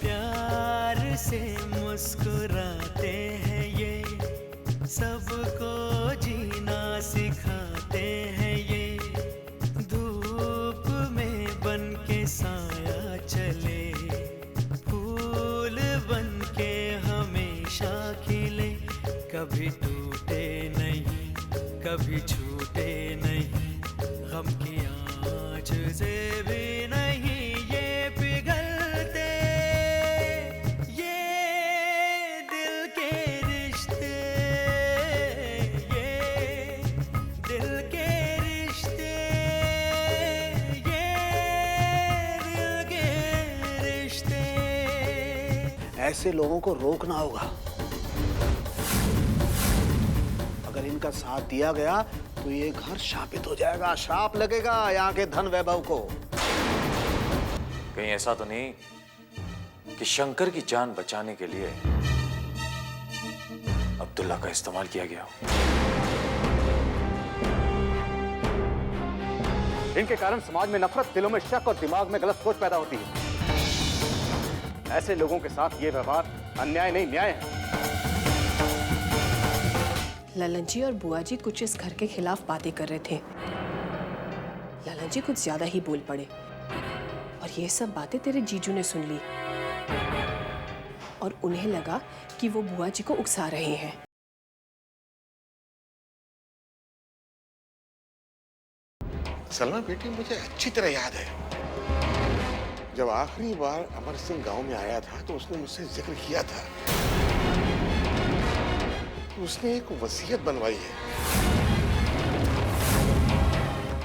प्यार से मुस्कुराते हैं ये, सबको जीना सिखाते हैं ये। धूप में बन के साया चले, फूल बन के हमेशा खिले। कभी टूटे नहीं, कभी छूटे नहीं, गम की आँच से भी नहीं ये पिघलते। ये दिल के रिश्ते, ये दिल के रिश्ते, ये दिल के रिश्ते। ऐसे लोगों को रोकना होगा। अगर इनका साथ दिया गया तो ये घर शापित हो जाएगा, श्राप लगेगा यहाँ के धन वैभव को। कहीं ऐसा तो नहीं कि शंकर की जान बचाने के लिए अब्दुल्ला का इस्तेमाल किया गया हो? इनके कारण समाज में नफरत, दिलों में शक और दिमाग में गलत सोच पैदा होती है। ऐसे लोगों के साथ ये व्यवहार अन्याय नहीं, न्याय है। ललन जी और बुआ जी कुछ इस घर के खिलाफ बातें कर रहे थे। ललन जी कुछ ज्यादा ही बोल पड़े और ये सब बातें तेरे जीजू ने सुन ली और उन्हें लगा कि वो बुआ जी को उकसा रहे हैं। सलमा बेटी, मुझे अच्छी तरह याद है जब आखिरी बार अमर सिंह गांव में आया था तो उसने मुझसे जिक्र किया था। उसने एक वसीयत बनवाई है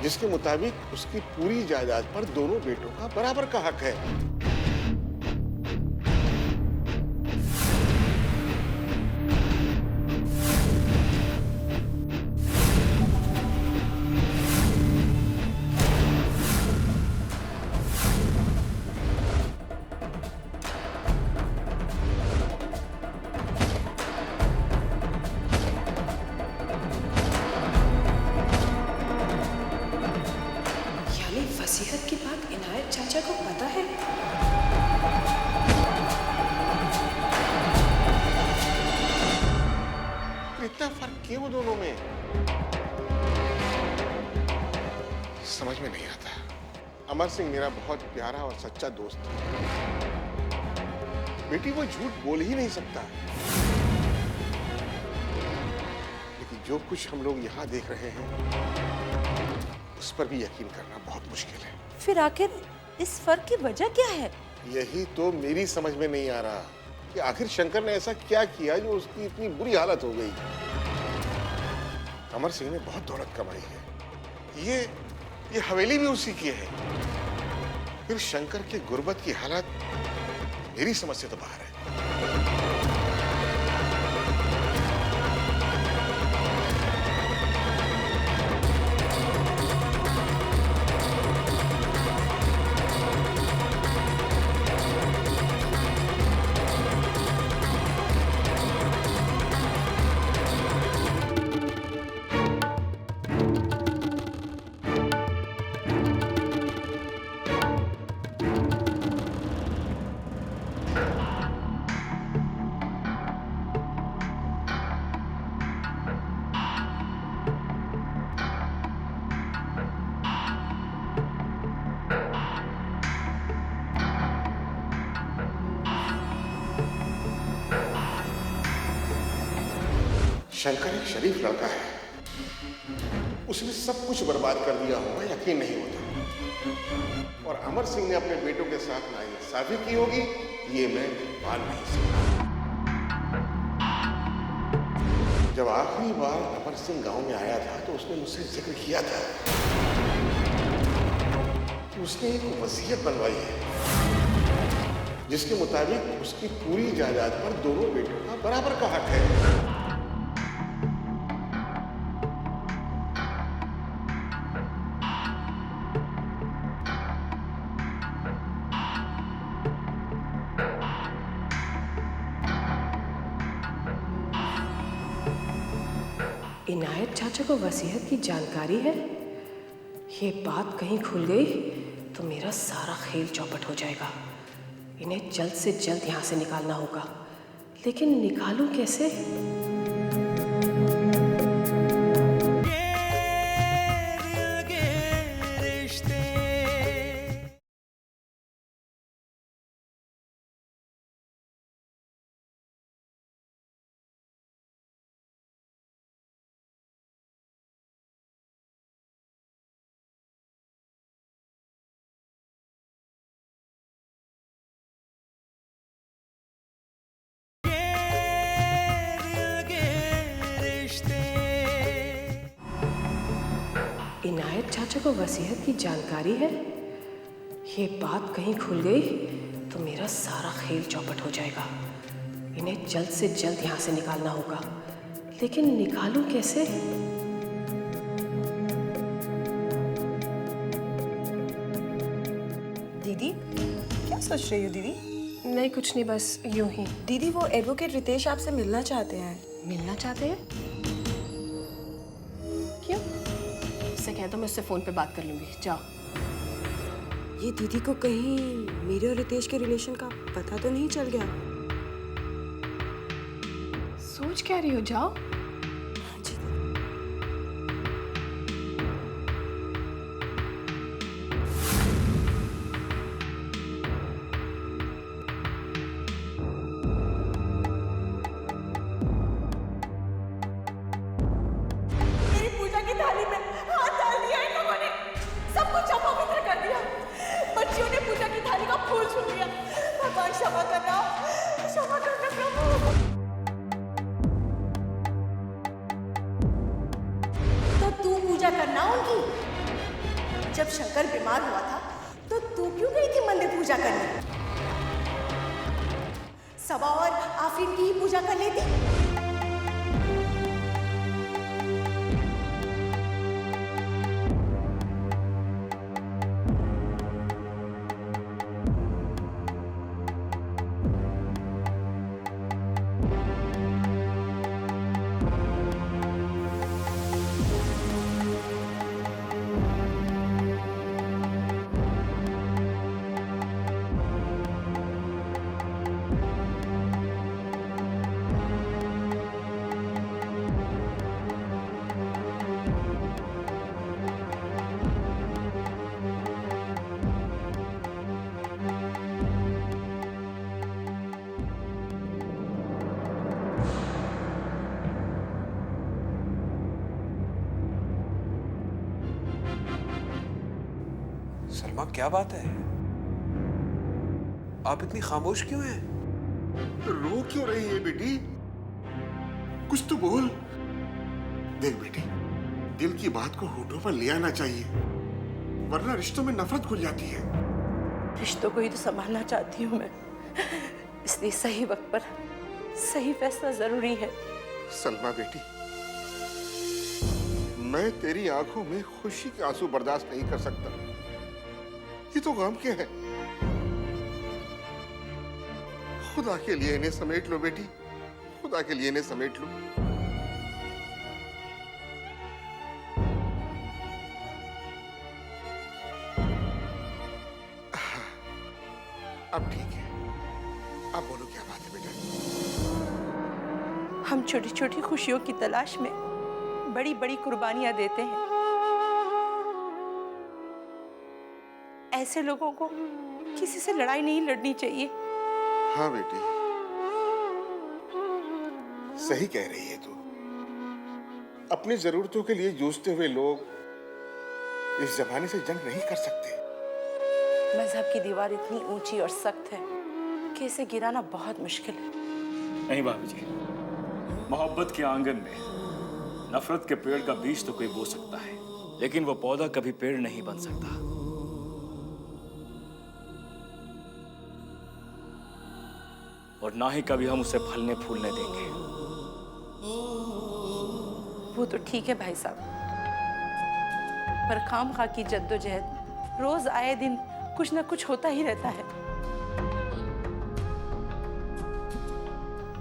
जिसके मुताबिक उसकी पूरी जायदाद पर दोनों बेटों का बराबर का हक है। वसीयत की बात इनायत चाचा को पता है? इतना फर्क क्यों दोनों में? समझ में नहीं आता। अमर सिंह मेरा बहुत प्यारा और सच्चा दोस्त है। बेटी, वो झूठ बोल ही नहीं सकता। लेकिन जो कुछ हम लोग यहाँ देख रहे हैं उस पर भी यकीन करना बहुत मुश्किल है। फिर आखिर इस फर्क की वजह क्या है? यही तो मेरी समझ में नहीं आ रहा कि आखिर शंकर ने ऐसा क्या किया जो उसकी इतनी बुरी हालत हो गई। अमर सिंह ने बहुत दौलत कमाई है, ये हवेली भी उसी की है। फिर शंकर के गुर्बत की हालत मेरी समझ से तो बाहर है। शंकर एक शरीफ लड़का है, उसने सब कुछ बर्बाद कर दिया होगा, यकीन नहीं होता। और अमर सिंह ने अपने बेटों के साथ नाइंसाफी की होगी, ये मैं मान नहीं सकता। जब आखिरी बार अमर सिंह गांव में आया था तो उसने मुझसे जिक्र किया था कि उसने एक वसीयत बनवाई है जिसके मुताबिक उसकी पूरी जायदाद पर दोनों बेटों का बराबर का हक है। इनायत चाचा को वसीयत की जानकारी है? ये बात कहीं खुल गई तो मेरा सारा खेल चौपट हो जाएगा। इन्हें जल्द से जल्द यहाँ से निकालना होगा, लेकिन निकालूं कैसे? इनायत चाचा को वसीयत की जानकारी है? ये बात कहीं खुल गई तो मेरा सारा खेल चौपट हो जाएगा। इन्हें जल्द से जल्द यहाँ से निकालना होगा, लेकिन निकालूं कैसे? दीदी, क्या सोच रही हो दीदी? नहीं, कुछ नहीं, बस यूं ही। दीदी, वो एडवोकेट रितेश आपसे मिलना चाहते हैं। मिलना चाहते हैं? क्यों? उससे कह दो मैं उससे फोन पे बात कर लूंगी। जाओ। ये दीदी को कहीं मेरे और रितेश के रिलेशन का पता तो नहीं चल गया? सोच क्या रही हो? जाओ। जी। मेरी पूजा की थाली में हाथ डाल दिया इन लोगों ने, सब कुछ अपवित्र कर दिया। बच्चियों ने पूजा की थाली का फूल छू लिया। भगवान क्षमा करना प्रभु। तो तू पूजा करना उनकी। जब शंकर बीमार हुआ था तो तू क्यों गई थी मंदिर पूजा करने? सबा और आफरीन की ही पूजा कर लेती। सलमा, क्या बात है? आप इतनी खामोश क्यों हैं? रो क्यों रही है बेटी? कुछ तो बोल। देख बेटी, दिल की बात को होठों पर ले आना चाहिए, वरना रिश्तों में नफरत घुल जाती है। रिश्तों को ही तो संभालना चाहती हूँ मैं, इसलिए सही वक्त पर सही फैसला जरूरी है। सलमा बेटी, मैं तेरी आंखों में खुशी के आंसू बर्दाश्त नहीं कर सकता। ये तो गम के है। खुदा के लिए इन्हें समेट लो बेटी, खुदा के लिए इन्हें समेट लो। अब ठीक है, अब बोलो क्या बात है बेटा? हम छोटी छोटी खुशियों की तलाश में बड़ी बड़ी कुर्बानियां देते हैं। ऐसे लोगों को किसी से लड़ाई नहीं लड़नी चाहिए। हाँ बेटी, सही कह रही है तू। अपनी जरूरतों के लिए जूझते हुए लोग इस जमाने से जंग नहीं कर सकते। मजहब की दीवार इतनी ऊंची और सख्त है कि इसे गिराना बहुत मुश्किल है। नहीं भाभी जी, मोहब्बत के आंगन में नफरत के पेड़ का बीज तो कोई बो सकता है, लेकिन वो पौधा कभी पेड़ नहीं बन सकता। और ना ही कभी हम उसे फलने फूलने देंगे। वो तो ठीक है भाई साहब, पर खामखा की जद्दोजहद रोज आए दिन कुछ ना कुछ होता ही रहता है।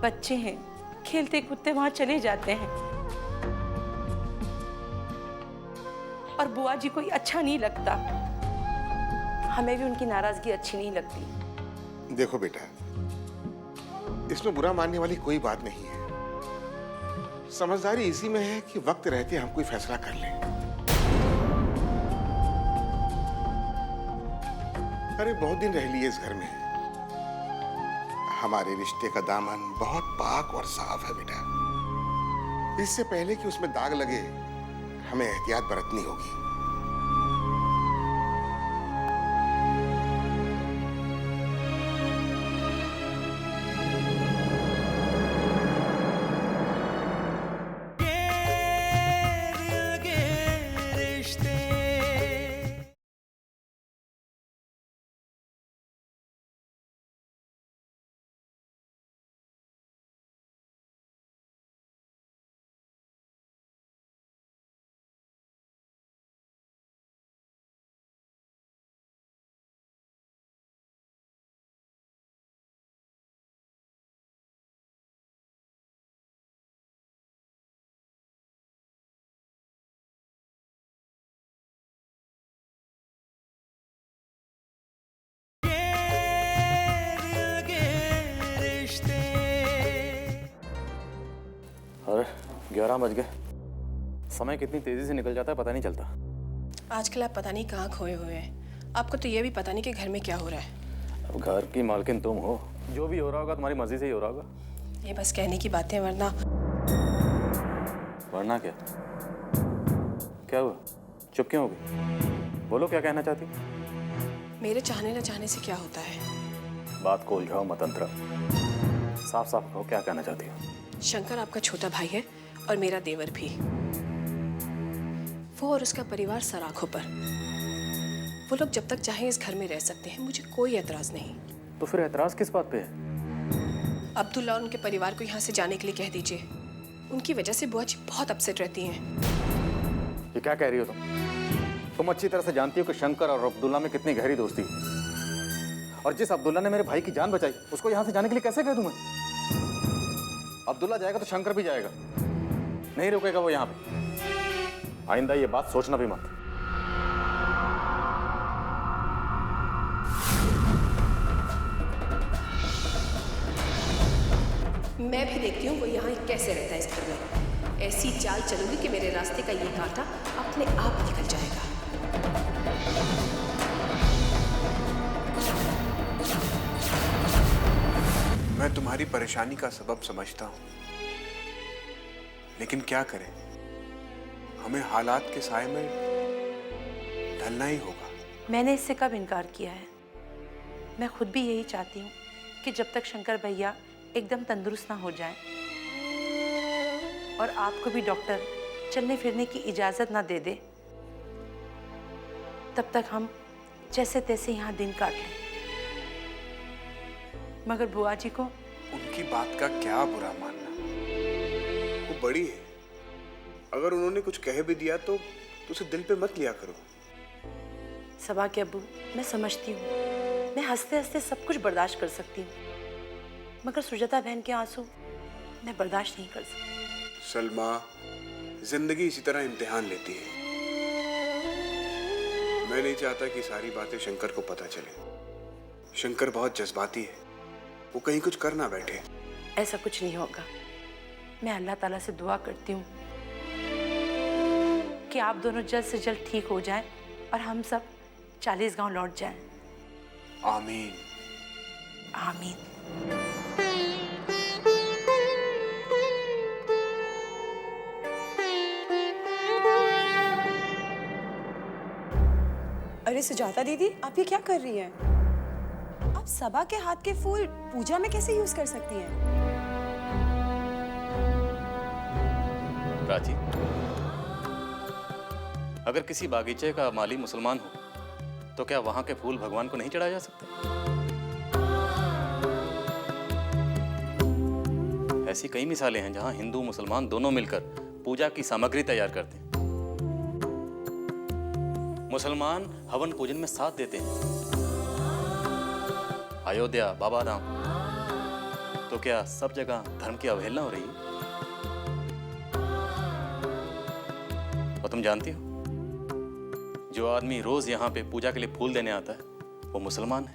बच्चे हैं, खेलते कूदते वहां चले जाते हैं। और बुआ जी को ये अच्छा नहीं लगता। हमें भी उनकी नाराजगी अच्छी नहीं लगती। देखो बेटा, इसमें बुरा मानने वाली कोई बात नहीं है। समझदारी इसी में है कि वक्त रहते हम कोई फैसला कर लें। अरे बहुत दिन रह लिए इस घर में। हमारे रिश्ते का दामन बहुत पाक और साफ है बेटा। इससे पहले कि उसमें दाग लगे, हमें एहतियात बरतनी होगी। अरे 11 बज गए। समय कितनी तेजी से निकल जाता है पता नहीं चलता। आजकल आप पता नहीं कहाँ खोए हुए हैं। आपको तो ये भी पता नहीं कि घर में क्या हो रहा है। अब घर की मालकिन तुम हो, जो भी हो रहा होगा तुम्हारी मर्जी से ही हो रहा होगा। ये बस कहने की बातें, वरना क्या? क्या हुआ? चुप क्यों हो गई? बोलो क्या कहना चाहती? मेरे चाहने न चाहने से क्या होता है? बात को उलझाओ मत अंतरा, साफ साफ कहो क्या कहना चाहती हो। शंकर आपका छोटा भाई है और मेरा देवर भी। वो और उसका परिवार सराखों पर। वो लोग जब तक चाहे इस घर में रह सकते हैं, मुझे कोई एतराज नहीं। तो फिर एतराज किस बात पे है? अब्दुल्ला और उनके परिवार को यहाँ से जाने के लिए कह दीजिए। उनकी वजह से बुआ जी बहुत अपसेट रहती हैं। ये क्या कह रही हो तुम अच्छी तरह से जानती हो कि शंकर और अब्दुल्ला में कितनी गहरी दोस्ती है। और जिस अब्दुल्ला ने मेरे भाई की जान बचाई, उसको यहाँ से जाने के लिए कैसे कह दूं मैं? अब्दुल्ला जाएगा तो शंकर भी जाएगा, नहीं रुकेगा वो यहाँ पे। आइंदा ये बात सोचना भी मत। मैं भी देखती हूँ वो यहाँ कैसे रहता है इस घर में। ऐसी चाल चलूंगी कि मेरे रास्ते का ये कांटा अपने आप निकल जाएगा। मैं तुम्हारी परेशानी का सबब समझता हूं, लेकिन क्या करें, हमें हालात के साए में ढलना ही होगा। मैंने इससे कब इनकार किया है? मैं खुद भी यही चाहती हूँ कि जब तक शंकर भैया एकदम तंदुरुस्त ना हो जाए और आपको भी डॉक्टर चलने फिरने की इजाज़त ना दे दे, तब तक हम जैसे तैसे यहाँ दिन काट लें। मगर बुआ जी को उनकी बात का क्या बुरा मानना, वो बड़ी है। अगर उन्होंने कुछ कह भी दिया तो उसे दिल पे मत लिया करो। सबा के अब्बू, मैं समझती हूँ, मैं हंसते हंसते सब कुछ बर्दाश्त कर सकती हूँ, मगर सुजाता बहन के आंसू मैं बर्दाश्त नहीं कर सकती। सलमा, जिंदगी इसी तरह इम्तिहान लेती है। मैं नहीं चाहता कि सारी बातें शंकर को पता चले। शंकर बहुत जज्बाती है, वो कहीं कुछ कर ना बैठे। ऐसा कुछ नहीं होगा। मैं अल्लाह ताला से दुआ करती हूँ कि आप दोनों जल्द से जल्द ठीक हो जाएं और हम सब 40 गांव लौट जाएं। आमीन। आमीन। अरे सुजाता दीदी, आप ये क्या कर रही हैं? आप सबा के हाथ के फूल पूजा में कैसे यूज कर सकती हैं? प्राची, अगर किसी बागीचे का माली मुसलमान हो तो क्या वहां के फूल भगवान को नहीं चढ़ाए जा सकते? ऐसी कई मिसालें हैं जहां हिंदू मुसलमान दोनों मिलकर पूजा की सामग्री तैयार करते हैं। मुसलमान हवन पूजन में साथ देते हैं। अयोध्या, बाबा धाम, तो क्या सब जगह धर्म की अवहेलना हो रही है? और तुम जानती हो जो आदमी रोज यहाँ पे पूजा के लिए फूल देने आता है वो मुसलमान है।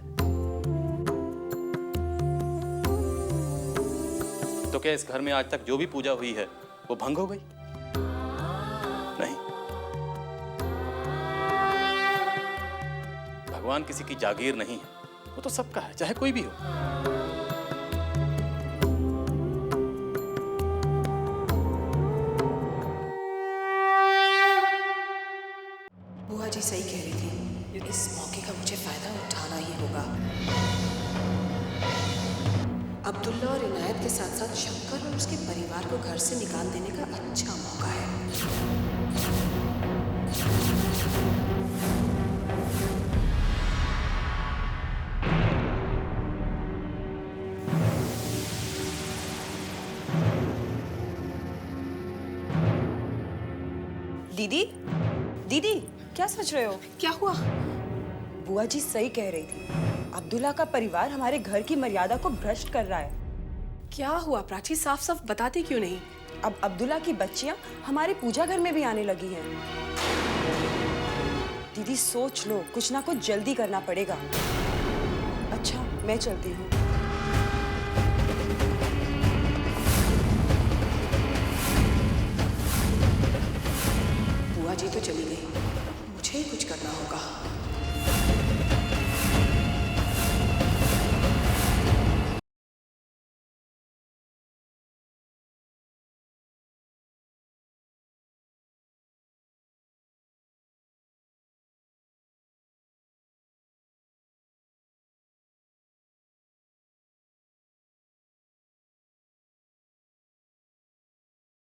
तो क्या इस घर में आज तक जो भी पूजा हुई है वो भंग हो गई? नहीं, भगवान किसी की जागीर नहीं है, वो तो सबका है, चाहे कोई भी हो। बुआ जी सही कह रही थी, इस मौके का मुझे फायदा उठाना ही होगा। अब्दुल्ला और इनायत के साथ साथ शंकर और उसके परिवार को घर से निकाल देने का अच्छा मौका है। दीदी, दीदी क्या सोच रहे हो? क्या हुआ? बुआ जी सही कह रही थी, अब्दुल्ला का परिवार हमारे घर की मर्यादा को भ्रष्ट कर रहा है। क्या हुआ प्राची? साफ साफ बताती क्यों नहीं? अब अब्दुल्ला की बच्चियां हमारे पूजा घर में भी आने लगी हैं। दीदी सोच लो, कुछ ना कुछ जल्दी करना पड़ेगा। अच्छा मैं चलती हूँ।